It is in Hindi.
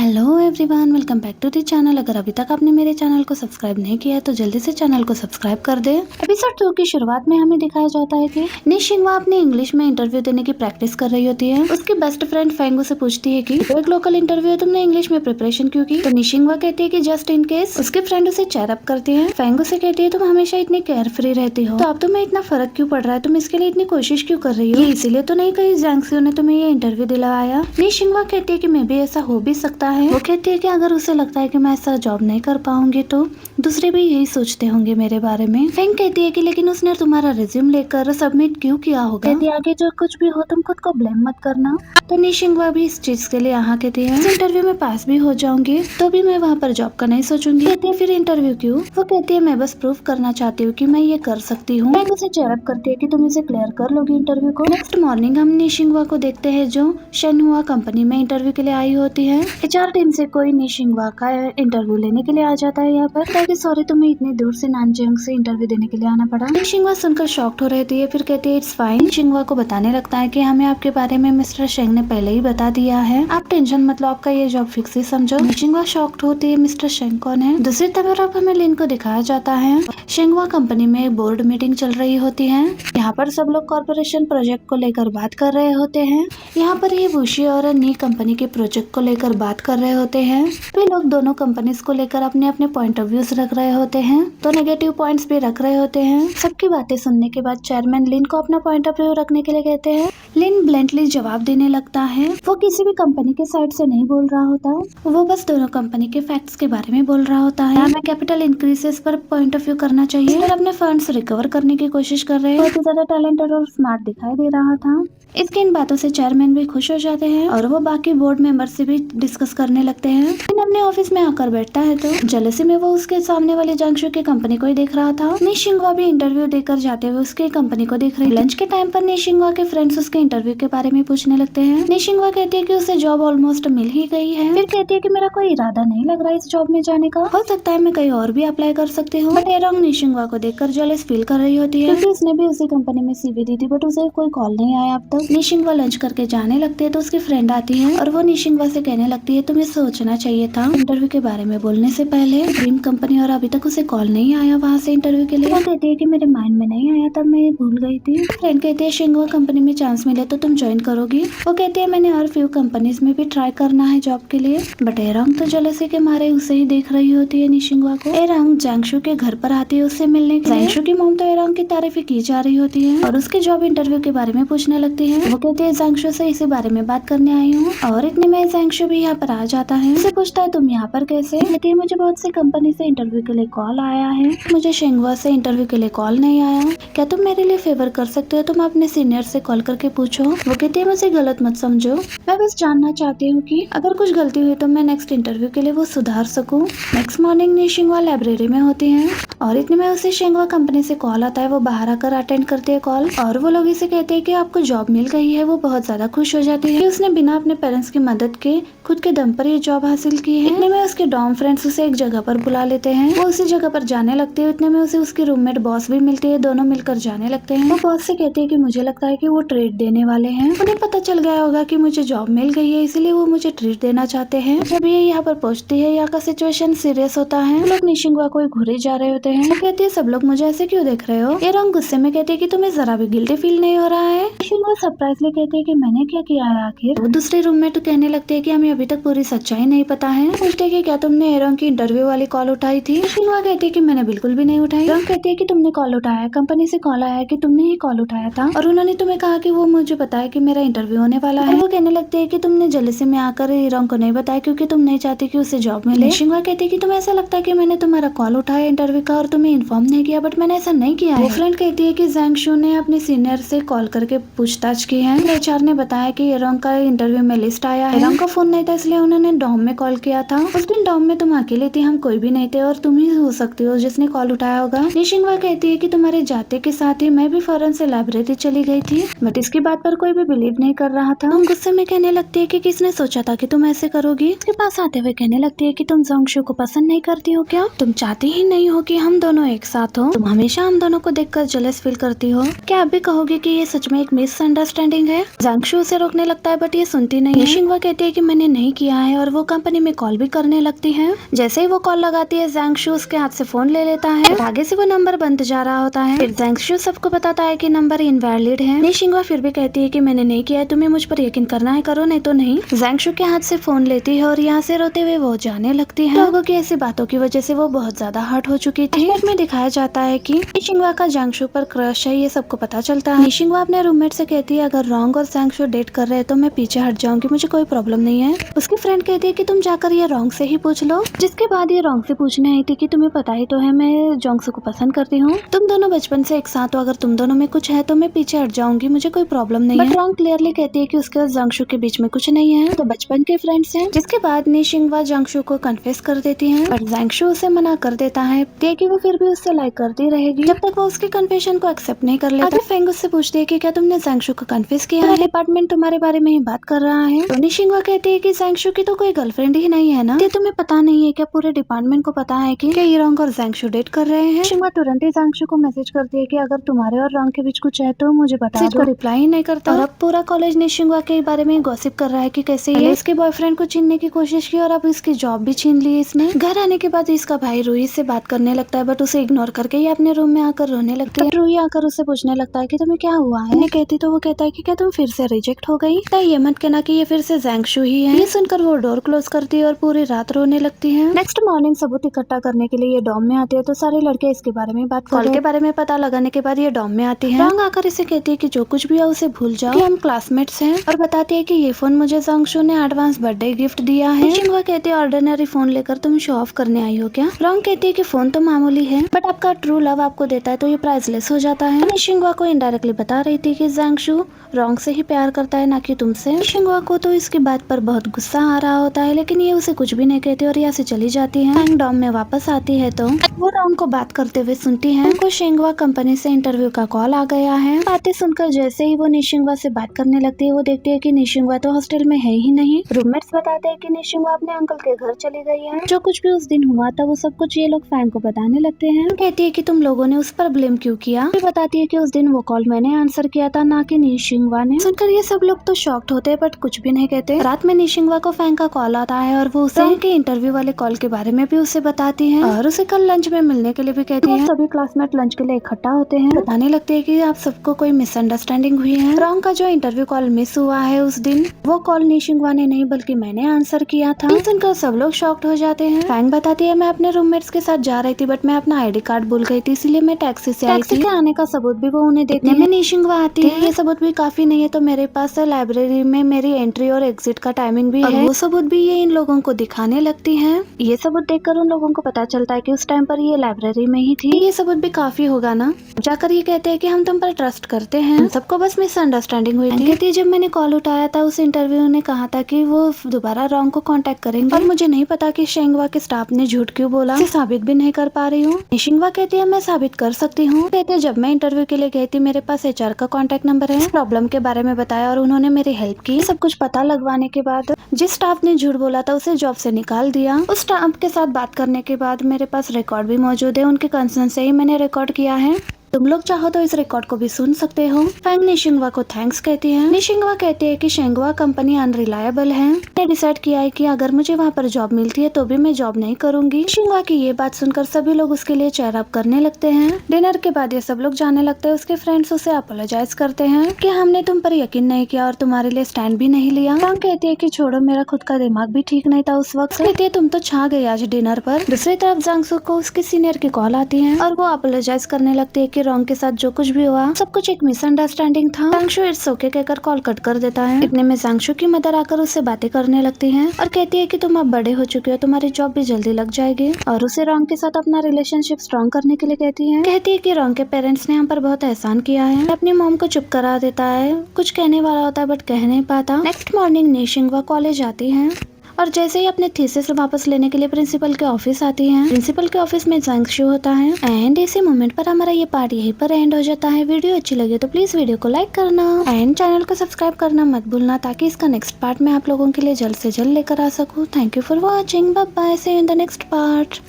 Hello everyone, welcome back to the channel. अगर अभी तक आपने मेरे चैनल को सब्सक्राइब नहीं किया है तो जल्दी से चैनल को सब्सक्राइब कर दे। एपिसोड 2 की शुरुआत में हमें दिखाया जाता है कि निशिंगवा अपने इंग्लिश में इंटरव्यू देने की प्रैक्टिस कर रही होती है। उसकी बेस्ट फ्रेंड फेंगू से पूछती है कि एक लोकल इंटरव्यू है, तुमने इंग्लिश में प्रिपरेशन क्यों की? तो निशिंगवा कहती है कि जस्ट इन केस। उसके फ्रेंड उसे चेयर अप करती है। फेंगू से कहती है तुम हमेशा इतनी केयर फ्री रहती हो, तो अब तुम्हें इतना फर्क क्यों पड़ रहा है? तुम इसके लिए इतनी कोशिश क्यों कर रही हो? ये इसीलिए तो नहीं कहीं जैंगसियो ने तुम्हें ये इंटरव्यू दिलवाया। निशिंगवा कहती है कि मे भी ऐसा हो भी सकता है। वो कहती है कि अगर उसे लगता है कि मैं ऐसा जॉब नहीं कर पाऊंगी तो दूसरे भी यही सोचते होंगे मेरे बारे में। फेंग कहती है कि लेकिन उसने तुम्हारा रिज्यूम लेकर सबमिट क्यों किया होगा? कहती है आगे जो कुछ भी हो तुम खुद को ब्लेम मत करना। तो निशिंगवा भी इस चीज के लिए यहाँ कहती है इस इंटरव्यू में पास भी हो जाऊंगी तो भी मैं वहाँ पर जॉब का नहीं सोचूंगी। कहती है फिर इंटरव्यू क्यों? वो कहती है मैं बस प्रूफ करना चाहती हूँ कि मैं ये कर सकती हूँ। फेंग उसे चेयर अप करती है कि तुम इसे क्लियर कर लोगी इंटरव्यू को। नेक्स्ट मॉर्निंग हम निशिंगवा को देखते हैं जो शेनहुआ कंपनी में इंटरव्यू के लिए आई होती है। एचआर टीम से कोई निशिंगवा का इंटरव्यू लेने के लिए आ जाता है यहाँ पर। ताकि सॉरी तुम्हें इतनी दूर से नानजेंग से इंटरव्यू देने के लिए आना पड़ा। निशिंगवा सुनकर शॉक्ड हो रहती है, फिर कहती है इट्स फाइन। निशिंगवा को बताने लगता है कि हमें आपके बारे में मिस्टर शेंग ने पहले ही बता दिया है, आप टेंशन मत लो, आपका ये जॉब फिक्स ही समझो। निशिंगवा शॉक्ड होती है मिस्टर शेंग कौन है? दूसरी तरफ हमें लिन को दिखाया जाता है। शेंगवा कंपनी में एक बोर्ड मीटिंग चल रही होती है। यहाँ पर सब लोग कॉर्पोरेशन प्रोजेक्ट को लेकर बात कर रहे होते हैं। यहाँ पर ये बुशी और नी कंपनी के प्रोजेक्ट को लेकर बात कर रहे होते हैं। वे लोग दोनों कंपनीज को लेकर अपने अपने पॉइंट ऑफ व्यूज रख रहे होते हैं, तो नेगेटिव पॉइंट्स भी रख रहे होते हैं। सबकी बातें सुनने के बाद चेयरमैन लिन को अपना पॉइंट ऑफ व्यू रखने के लिए कहते हैं। लिन ब्लंटली जवाब देने लगता है। वो किसी भी कंपनी के साइड से नहीं बोल रहा होता, वो बस दोनों कंपनी के फैक्ट्स के बारे में बोल रहा होता है। हमें कैपिटल इंक्रीजेस पर पॉइंट ऑफ व्यू करना चाहिए और अपने फंड्स रिकवर करने की कोशिश कर रहे हैं। बहुत ही ज्यादा टैलेंटेड और स्मार्ट दिखाई दे रहा था। इसके इन बातों से चेयरमैन भी खुश हो जाते हैं और वो बाकी बोर्ड मेंबर से भी डिस्कस करने लगते हैं। लिन अपने ऑफिस में आकर बैठता है तो जेलसी में वो उसके सामने वाले जंक्शु की कंपनी को ही देख रहा था। निशिंगवा भी इंटरव्यू देकर जाते हुए उसके कंपनी को देख रही थी। लंच के टाइम पर निशिंगवा के फ्रेंड्स उसके इंटरव्यू के बारे में पूछने लगते हैं। निशिंगवा कहती है कि उसे जॉब ऑलमोस्ट मिल ही गई है। फिर कहती है कि मेरा कोई इरादा नहीं लग रहा इस जॉब में जाने का, हो सकता है मैं कहीं और भी अप्लाई कर सकती हूँ। बट एरोंग निशिंगवा को देखकर जेलस फील कर रही होती है क्योंकि उसने भी उसी कंपनी में सीवी दी थी, बट उसे कोई कॉल नहीं आया अब तक। निशिंगवा लंच करके जाने लगते है तो उसकी फ्रेंड आती है और वो निशिंगवा से कहने लगती है तुम्हें सोचना चाहिए था इंटरव्यू के बारे में बोलने से पहले। ड्रीम कंपनी और अभी तक उसे कॉल नहीं आया वहाँ से इंटरव्यू के लिए। वो कहती है कि मेरे माइंड में नहीं आया, तब मैं भूल गई थी। फ्रेंड कहती है शिंगवा कंपनी में चांस मिले तो तुम ज्वाइन करोगी? वो कहती है मैंने और फ्यू कंपनीज में भी ट्राई करना है जॉब के लिए। बट एरोंग तो जेलसी के मारे उसे ही देख रही होती है निशिंगवा को। एरोंग जैंगशु के घर पर आती है उससे मिलने के लिए। जैंगशु की मॉम तो एरोंग की तारीफ की जा रही होती है और उसके जॉब इंटरव्यू के बारे में पूछने लगती है। वो कहती है जैंगशु से इसी बारे में बात करने आई हूँ और इतने में जैंगशु भी यहाँ पर आ जाता है। उसे पूछता है तुम यहाँ पर कैसे? कहती है मुझे बहुत सी कंपनी से इंटरव्यू के लिए कॉल आया है, मुझे शिंगवा से इंटरव्यू के लिए कॉल नहीं आया। क्या तुम मेरे लिए फेवर कर सकते हो? तुम अपने सीनियर से कॉल करके पूछो। वो कहती है मुझे गलत मत समझो, मैं बस जानना चाहती हूँ कि अगर कुछ गलती हुई तो मैं नेक्स्ट इंटरव्यू के लिए वो सुधार सकूं। नेक्स्ट मॉर्निंग निशिंगवा लाइब्रेरी में होती है और इतने में उसे शिंगवा कंपनी से कॉल आता है। वो बाहर आकर अटेंड करती है कॉल और वो लोग इसे कहते हैं कि आपको जॉब मिल गई है। वो बहुत ज्यादा खुश हो जाती है कि उसने बिना अपने पेरेंट्स की मदद के खुद के दम पर ये जॉब हासिल की है। इतने में उसके डॉर्म फ्रेंड्स उसे एक जगह पर बुला लेते हैं। वो उसी जगह पर जाने लगते हैं। इतने में उसे उसकी रूममेट बॉस भी मिलती है, दोनों मिलकर जाने लगते हैं। वो बॉस से कहती है कि मुझे लगता है कि वो ट्रीट देने वाले हैं, उन्हें पता चल गया होगा कि मुझे जॉब मिल गई है इसलिए वो मुझे ट्रीट देना चाहते हैं। जब ये यहाँ पर पहुँचती है यहाँ का सिचुएशन सीरियस होता है। लोग निशिंगवा को घूरे जा रहे होते हैं। वो कहती है सब लोग मुझे ऐसे क्यों देख रहे हो? ये रंग गुस्से में कहती है कि तुम्हें जरा भी गिल्टी फील नहीं हो रहा है? निशिंगवा सरप्राइजली कहती है कि मैंने क्या किया है आखिर? वो दूसरे रूममेट कहने लगते हैं कि हमें अभी तक पूरी सच्चाई नहीं पता है। पूछते कि क्या तुमने एरोंग की इंटरव्यू वाली कॉल उठाई थी? शिंगवा कहती है कि मैंने बिल्कुल भी नहीं उठाई। एरोंग कहती है कि तुमने कॉल उठाया, कंपनी से कॉल आया कि तुमने ही कॉल उठाया था और उन्होंने तुम्हें कहा कि वो मुझे बताया कि मेरा इंटरव्यू होने वाला है। वो कहने लगती है कि तुमने जेलसी में आकर एरोंग को नहीं बताया क्योंकि तुम नहीं चाहती कि उसे जॉब मिले। शिंगवा कहती है कि तुम्हें ऐसा लगता है कि मैंने तुम्हारा कॉल उठाया इंटरव्यू का और तुम्हें इन्फॉर्म नहीं किया, बट मैंने ऐसा नहीं किया है। वो फ्रेंड कहती है कि जैंगशु ने अपने सीनियर से कॉल करके पूछताछ की है। एचआर ने बताया कि एरोंग का इंटरव्यू में लिस्ट आया है। एरोंग का फोन नहीं था इसलिए उन्होंने डॉम में कॉल किया था। उस दिन डॉम में तुम अकेले थी, हम कोई भी नहीं थे और और तुम ही हो सकती हो जिसने कॉल उठाया होगा। निशिंगवा कहती है कि तुम्हारे जाते के साथ ही मैं भी फौरन से लाइब्रेरी चली गई थी, बट इसकी बात पर कोई भी बिलीव नहीं कर रहा था। तुम गुस्से में कहने लगती है कि किसने सोचा था कि तुम ऐसे करोगी। उसके पास आते हुए कहने लगती है कि तुम जोंगशु को पसंद नहीं करती हो क्या? तुम चाहती ही नहीं हो कि हम दोनों एक साथ हो? तुम हमेशा हम दोनों को देखकर जेलस फील करती हो। क्या आप भी कहोगे कि ये सच में एक मिसअंडरस्टैंडिंग है? जोंगशु उसे रोकने लगता है बट ये सुनती नहीं है। निशिंगवा कहती है कि मैंने नहीं किया है और वो कंपनी में कॉल भी करने लगती है। जैसे ही वो कॉल लगाती है जोंगशु उसके हाथ से फोन ले लेता है। आगे से वो नंबर बंद जा रहा होता है। फिर जोंगशु सबको बताता है कि नंबर इनवैलिड है। निशिंगवा फिर भी कहती है कि मैंने नहीं किया है, तुम्हें मुझ पर यकीन करना है करो नहीं तो नहीं। जोंगशु के हाथ से फोन लेती है और यहाँ से रोते हुए वो जाने लगती है। लोगों की ऐसी बातों की वजह से वो बहुत ज्यादा हर्ट हो चुकी थी। में दिखाया जाता है कि निशिंगवा का जोंगशु पर क्रश है, ये सबको पता चलता है। निशिंगवा अपने रूममेट से कहती है अगर रोंग और जोंगशु डेट कर रहे हैं तो मैं पीछे हट जाऊंगी, मुझे कोई प्रॉब्लम नहीं है। उसकी फ्रेंड कहती है कि तुम जाकर ये रोंग से ही पूछ लो। जिसके बाद ये रोंग से पूछने आई थी कि तुम्हें पता ही तो है मैं जोंगशु को पसंद करती हूँ, तुम दोनों बचपन से एक साथ हो, अगर तुम दोनों में कुछ है तो मैं पीछे हट जाऊंगी, मुझे कोई प्रॉब्लम नहीं है। रोंग क्लियरली कहती है कि उसके और जोंगशु के बीच में कुछ नहीं है, तो बचपन के फ्रेंड्स हैं। जिसके बाद निशिंगवा जोंगशु को कन्फेस कर देती है, बट जोंगशु उसे मना कर देता है कि वो फिर भी उससे लाइक करती रहेगी जब तक वो उसके कन्फेशन को एक्सेप्ट नहीं कर लेता। आगे फेंग उससे पूछती है कि क्या तुमने जोंगशु को कन्फेस किया है? डिपार्टमेंट तुम्हारे बारे में ही बात कर रहा है। तो निशिंगवा कहती है कि जोंगशु की तो कोई गर्लफ्रेंड ही नहीं है ना, ये तुम्हें पता नहीं है क्या? पूरे डिपार्टमेंट को पता है कि ये रोंग और जोंगशु डेट कर रहे हैं। निशिंगवा तुरंत ही जोंगशु को मैसेज करती है कि अगर तुम्हारे और रोंग के बीच कुछ है तो मुझे बता दो। रिप्लाई ही नहीं करता और अब पूरा कॉलेज निशिंगवा के बारे में गॉसिप कर रहा है कि कैसे ये इसके बॉयफ्रेंड को छीनने की कोशिश की और अब इसकी जॉब भी छीन ली इसने। घर आने के बाद इसका भाई रूही से बात करने लगता है बट उसे इग्नोर करके ये अपने रूम में आकर रोने लगती है। रूही आकर उसे पूछने लगता है कि तुम्हें क्या हुआ है? मैं कहती तो वो कहता है कि क्या तुम फिर से रिजेक्ट हो गई? ये मत कहना कि ये फिर से जोंगशु ही है। ये सुनकर वो डोर क्लोज करती है और पूरी रात रोने लगती है। नेक्स्ट मॉर्निंग सबूत इकट्ठा करने के लिए ये डॉम में आती है तो सारे लड़के इसके बारे में बात कॉल के बारे में पता लगाने के बाद ये डॉम में आती है। रोंग आकर इसे कहती है कि जो कुछ भी है उसे भूल जाओ, कि हम क्लासमेट्स हैं, और बताती है कि ये फोन मुझे जोंगशु ने एडवांस बर्थडे गिफ्ट दिया है। निशिंगवा कहती है ऑर्डिनरी फोन लेकर तुम शो ऑफ करने आई हो क्या? रोंग कहती है कि फोन तो मामूली है बट आपका ट्रू लव आपको देता है तो ये प्राइसलेस हो जाता है। निशिंगवा को इनडायरेक्टली बता रही थी कि जोंगशु रोंग से ही प्यार करता है ना कि तुमसे। निशिंगवा को तो इसकी बात पर बहुत गुस्सा आ रहा होता है लेकिन ये उसे कुछ भी नहीं कहती और यहाँ से चली जाती है। फैंग डॉम में वापस आती है तो वो रोंग को बात करते हुए सुनती है। उनको शिंगवा कंपनी से इंटरव्यू का कॉल आ गया है। बातें सुनकर जैसे ही वो निशिंगवा से बात करने लगती है वो देखती है कि निशिंगवा तो हॉस्टल में है ही नहीं। रूममेट्स बताते हैं कि निशिंगवा अपने अंकल के घर चली गई है। जो कुछ भी उस दिन हुआ था वो सब कुछ ये लोग फैंग को बताने लगते हैं। कहती है कि तुम लोगों ने उस पर ब्लेम क्यों किया? फिर बताती है कि उस दिन वो कॉल मैंने आंसर किया था ना कि निशिंगवा ने। सुनकर ये सब लोग तो शॉक्ड होते हैं बट कुछ भी नहीं कहते। रात में निशिंगवा को फैंग का कॉल आता है और वो उसे के इंटरव्यू वाले कॉल के बारे में भी उसे बताती है और उसे कल लंच में मिलने के लिए भी कहती है। सभी क्लासमेट लंच के लिए इकट्ठा होते हैं, बताने लगते हैं कि आप सबको कोई मिसअंडरस्टैंडिंग हुई है। रोंग का जो इंटरव्यू कॉल मिस हुआ है उस दिन वो कॉल निशिंगवा ने नहीं बल्कि मैंने आंसर किया था। सुनकर सब लोग शॉक्ड हो जाते हैं। फैंग बताती है मैं अपने रूममेट्स के साथ जा रही थी बट मैं अपना आईडी कार्ड भूल गई थी इसलिए मैं टैक्सी से आई थी। आने का सबूत भी वो उन्हें देती है। निशिंगवा आती है। ये सबूत भी काफी नहीं है तो मेरे पास लाइब्रेरी में मेरी एंट्री और एग्जिट का टाइमिंग भी है। वो सबूत भी ये इन लोगों को दिखाने लगती है। ये सबूत देखकर उन लोगों को पता चलता है कि उस टाइम पर ये लाइब्रेरी में ही थी। ये सबूत भी काफी होगा ना। जाकर ये कहते हैं कि हम तुम पर ट्रस्ट करते हैं, सबको बस मिसअंडरस्टैंडिंग हुई थी। कहती है जब मैंने कॉल उठाया था उस इंटरव्यू ने कहा था कि वो दोबारा रोंग को कांटेक्ट करेंगे और मुझे नहीं पता कि शिंगवा के स्टाफ ने झूठ क्यों बोला, इसे साबित भी नहीं कर पा रही हूँ। निशिंगवा कहती है मैं साबित कर सकती हूँ। कहते हैं जब मैं इंटरव्यू के लिए गई थी मेरे पास एचआर का कांटेक्ट नंबर है, प्रॉब्लम के बारे में बताया और उन्होंने मेरी हेल्प की। सब कुछ पता लगवाने के बाद जिस स्टाफ ने झूठ बोला था उसे जॉब से निकाल दिया। उस स्टाफ के साथ बात करने के बाद मेरे पास रिकॉर्ड भी मौजूद है, उनके कंसर्न से ही मैंने रिकॉर्ड किया है। तुम लोग चाहो तो इस रिकॉर्ड को भी सुन सकते हो। फैंग निशिंगवा को थैंक्स कहती है। निशिंगवा कहती है कि शिंगवा कंपनी अनरिलायबल है। मैंने डिसाइड किया है कि अगर मुझे वहाँ पर जॉब मिलती है तो भी मैं जॉब नहीं करूंगी। निशिंगवा की ये बात सुनकर सभी लोग उसके लिए चेयर अप करने लगते हैं। डिनर के बाद ये सब लोग जाने लगते हैं। उसके फ्रेंड्स उसे अपोलोजाइज करते हैं कि हमने तुम पर यकीन नहीं किया और तुम्हारे लिए स्टैंड भी नहीं लिया। फैंग कहती है कि छोड़ो मेरा खुद का दिमाग भी ठीक नहीं था उस वक्त। कहती है तुम तो छा गई आज डिनर पर। दूसरी तरफ जोंगशु को उसके सीनियर की कॉल आती है और वो अपोलोजाइज करने लगती है कि रोंग के साथ जो कुछ भी हुआ सब कुछ एक मिसअंडरस्टैंडिंग था। जोंगशु इट्स ओके कहकर कॉल कट कर देता है। इतने में जोंगशु की मदर आकर उससे बातें करने लगती है और कहती है कि तुम अब बड़े हो चुके हो, तुम्हारी जॉब भी जल्दी लग जाएगी और उसे रोंग के साथ अपना रिलेशनशिप स्ट्रॉन्ग करने के लिए कहती है। कहती है कि रोंग के पेरेंट्स ने हम पर बहुत एहसान किया है। अपनी मॉम को चुप करा देता है, कुछ कहने वाला होता है बट कह नहीं पाता। नेक्स्ट मॉर्निंग निशिंगवा कॉलेज आती है और जैसे ही अपने थीसिस वापस लेने के लिए प्रिंसिपल के ऑफिस आती है। प्रिंसिपल के ऑफिस में एग्जाम शो होता है एंड इसी मोमेंट पर हमारा ये पार्ट यहीं पर एंड हो जाता है। वीडियो अच्छी लगे तो प्लीज वीडियो को लाइक करना एंड चैनल को सब्सक्राइब करना मत भूलना, ताकि इसका नेक्स्ट पार्ट मैं आप लोगों के लिए जल्द से जल्द लेकर आ सकूं। Thank you for watching, bye bye, see you in the next part.